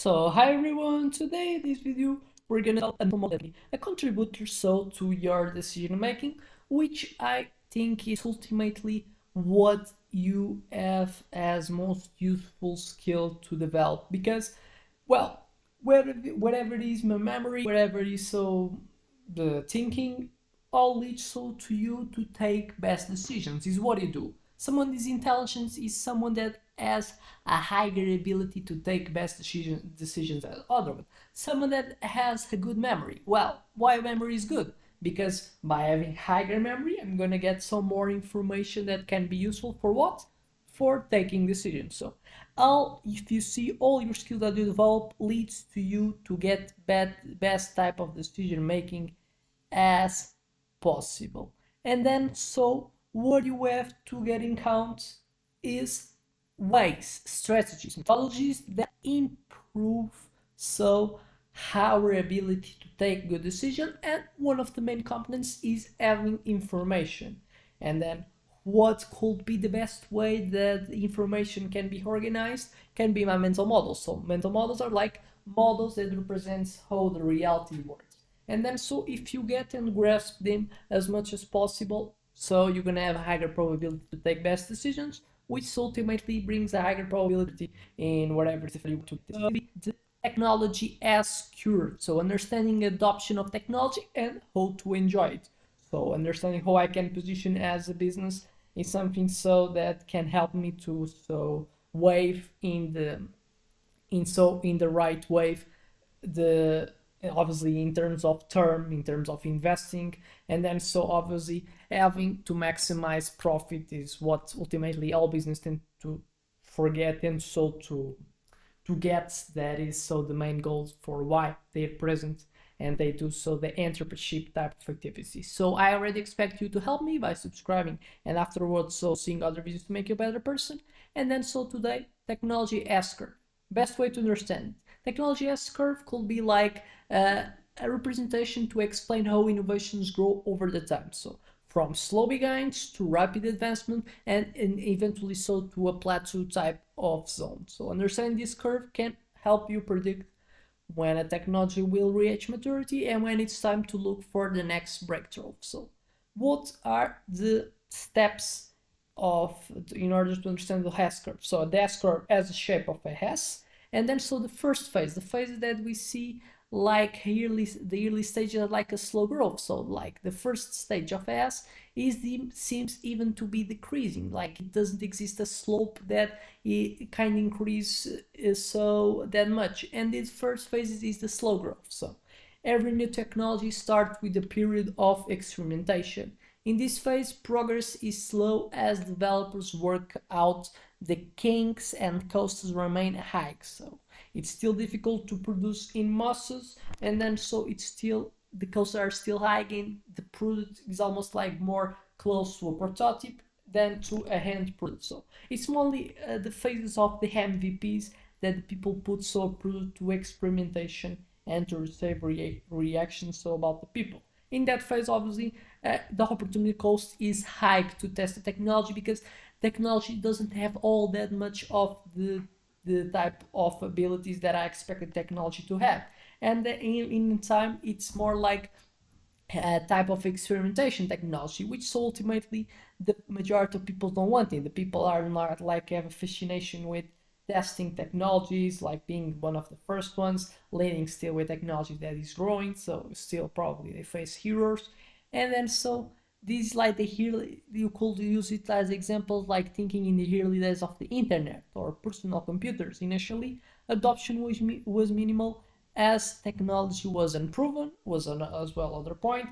So hi everyone, today in this video we're gonna talk about a contributor to your decision making, which I think is ultimately what you have as most useful skill to develop because well whatever it is my memory, whatever it is the thinking all leads to you to take best decisions is what you do. Someone with intelligence is someone that has a higher ability to take best decisions than other one. Someone that has a good memory. Well, why memory is good? Because by having higher memory, I'm gonna get some more information that can be useful for what? For taking decisions. So, all if you see all your skills that you develop leads to you to get best type of decision making as possible. And then, so what you have to get in count is ways, strategies, methodologies that improve our ability to take good decision. And one of the main components is having information. And then what could be the best way that the information can be organized can be my mental models. So mental models are like models that represents how the reality works. And then so if you get and grasp them as much as possible, so you're gonna have a higher probability to take best decisions, which ultimately brings a higher probability in whatever you took. The technology as cured. So understanding adoption of technology and how to enjoy it. So understanding how I can position as a business is something so that can help me to wave in the right wave the obviously in terms of term, in terms of investing, and then so obviously having to maximize profit is what ultimately all business tend to forget, and so to get that is so the main goals for why they're present and they do so the entrepreneurship type of activity. So I already expect you to help me by subscribing and afterwards so seeing other videos to make you a better person. And then so today, technology S-curve. Best way to understand technology S-curve could be like a representation to explain how innovations grow over the time. So from slow beginnings to rapid advancement and eventually so to a plateau type of zone. So understanding this curve can help you predict when a technology will reach maturity and when it's time to look for the next breakthrough. So what are the steps of in order to understand the S curve? So the S curve has the shape of a S, and then so the first phase, the phase that we see like the early stages are like a slow growth. So like the first stage of S seems even to be decreasing, like it doesn't exist a slope that it kind of increase so that much. And this first phase is the slow growth. So every new technology starts with a period of experimentation. In this phase, progress is slow as developers work out the kinks and costs remain high. So it's still difficult to produce in masses, and then so it's still the costs are still high and the product is almost like more close to a prototype than to a hand product. So it's only the phases of the MVPs that the people put so product to experimentation and to receive reactions so about the people. In that phase, obviously, the opportunity cost is high to test the technology because technology doesn't have all that much of the type of abilities that I expected technology to have. And in time, it's more like a type of experimentation technology, which ultimately the majority of people don't want it. The people are not like have a fascination with testing technologies, like being one of the first ones, leading still with technology that is growing, so still probably they face heroes. And then so this like the early, you could use it as examples like thinking in the early days of the internet or personal computers. Initially, adoption was minimal as technology was unproven, was an as well other point.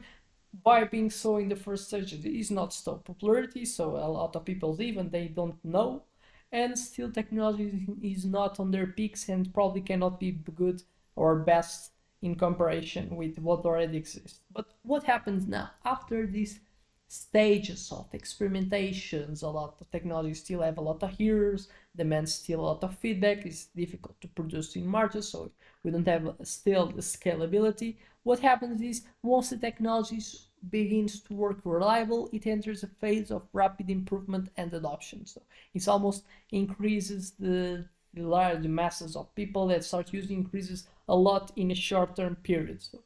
By being so in the first stage, it is not still popularity, so a lot of people even they don't know, and still technology is not on their peaks and probably cannot be good or best in comparison with what already exists. But what happens now after these stages of experimentations? A lot of technologies still have a lot of errors, demands still a lot of feedback, it's difficult to produce in margins, so we don't have still the scalability. What happens is once the technology begins to work reliable, it enters a phase of rapid improvement and adoption. So it almost increases the masses of people that start using increases a lot in a short-term period. So,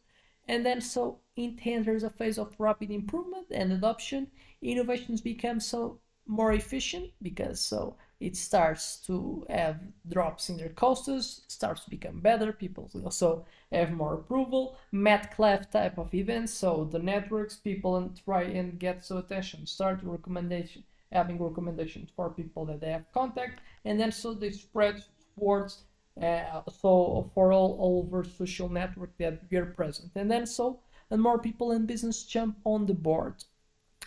and then so it enters a phase of rapid improvement and adoption. Innovations become so more efficient because so it starts to have drops in their costs, starts to become better. People also have more approval. Metcalfe type of events, so the networks people and try and get so attention, start recommendation, having recommendations for people that they have contact, and then so they spread towards so for all over social network that we are present, and then so and more people in business jump on the board.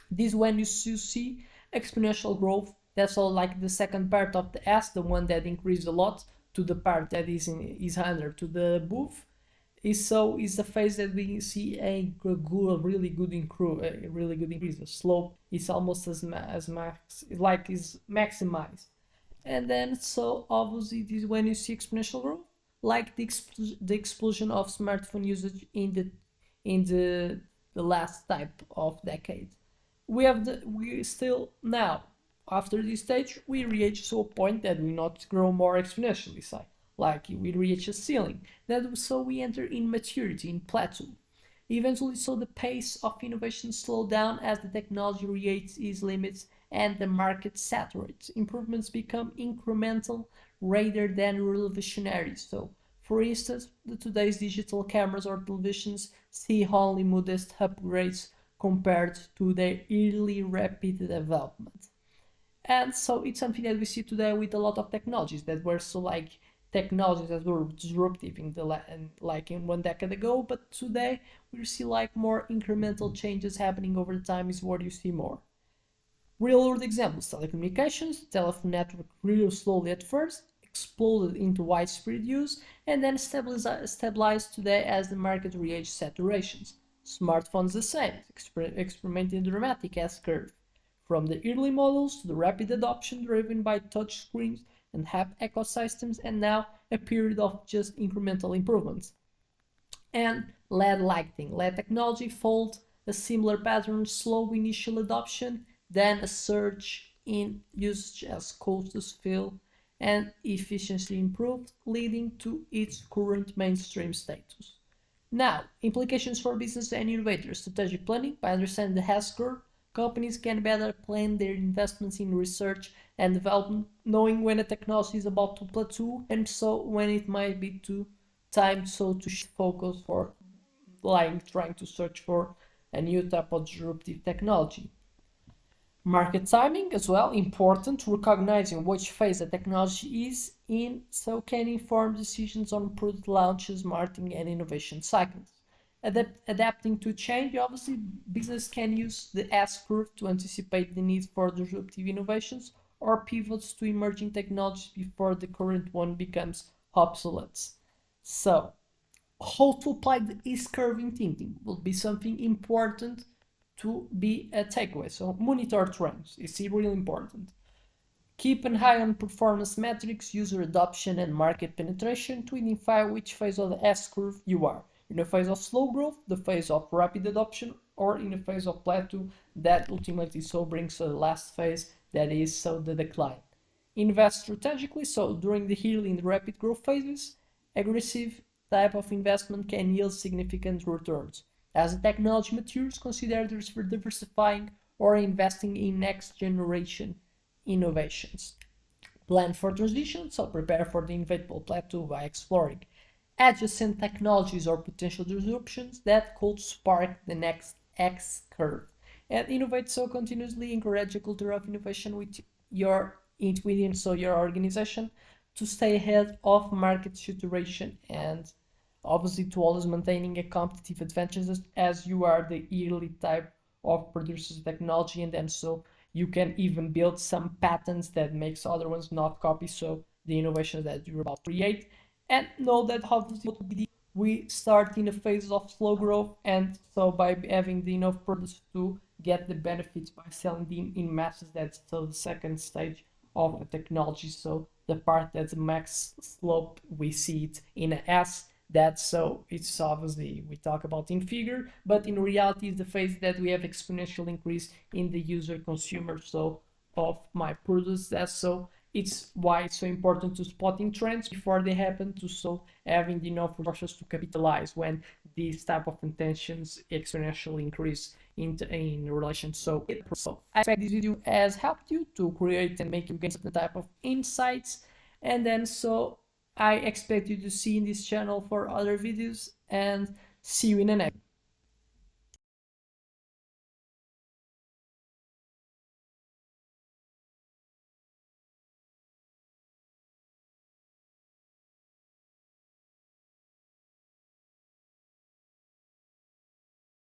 This when you see exponential growth. That's all like the second part of the S, the one that increased a lot to the part that is under to the above. Is the phase that we see a really good increase. The slope is almost as max like is maximized, and then so obviously this is when you see exponential growth, like the explosion of smartphone usage in the last type of decade. We still now after this stage we reach to a point that we not grow more exponentially, so like we reach a ceiling. That so we enter in maturity, in plateau. Eventually, so the pace of innovation slows down as the technology reaches its limits and the market saturates. Improvements become incremental rather than revolutionary. So, for instance, today's digital cameras or televisions see only modest upgrades compared to their early rapid development. And so it's something that we see today with a lot of technologies that were so like technologies that were disruptive like in 1 decade ago, but today we see like more incremental changes happening over time is what you see more. Real world examples: telecommunications, telephone network grew slowly at first, exploded into widespread use, and then stabilized today as the market reached saturations. Smartphones the same, experimenting dramatic S curve. From the early models to the rapid adoption driven by touchscreens and app ecosystems, and now a period of just incremental improvements. And LED lighting. LED technology followed a similar pattern: slow initial adoption, then a surge in usage as costs fell and efficiency improved, leading to its current mainstream status. Now, implications for business and innovators. Strategic planning. By understanding the S curve, companies can better plan their investments in research and development, knowing when a technology is about to plateau and so when it might be too time so to focus for like trying to search for a new type of disruptive technology. Market timing as well important, recognizing which phase the technology is in so can inform decisions on product launches, marketing and innovation cycles. Adapting to change, obviously business can use the S curve to anticipate the need for disruptive innovations or pivots to emerging technologies before the current one becomes obsolete. So how to apply the S curve in thinking will be something important to be a takeaway. So monitor trends is really important. Keep an eye on performance metrics, user adoption, and market penetration to identify which phase of the S curve you are. In a phase of slow growth, the phase of rapid adoption, or in a phase of plateau that ultimately so brings to the last phase that is so the decline. Invest strategically, so during the early and rapid growth phases, aggressive type of investment can yield significant returns. As the technology matures, consider diversifying or investing in next generation innovations. Plan for transition, so prepare for the inevitable plateau by exploring adjacent technologies or potential disruptions that could spark the next X curve. And innovate so continuously, encourage a culture of innovation within so your organization to stay ahead of market saturation and obviously to always maintaining a competitive advantage as you are the early type of producers of technology, and then so you can even build some patents that makes other ones not copy so the innovations that you're about to create. And know that obviously we start in a phase of slow growth, and so by having the enough products to get the benefits by selling them in masses, that's still the second stage of the technology. So the part that's the max slope, we see it in an S. That's so it's obviously we talk about in figure, but in reality it's the phase that we have exponential increase in the user consumer so of my products. That's so It's why it's so important to spotting trends before they happen, to so having enough resources to capitalize when these type of intentions exponentially increase in relation. So I expect this video has helped you to create and make you gain certain type of insights, and then so I expect you to see in this channel for other videos, and see you in the next.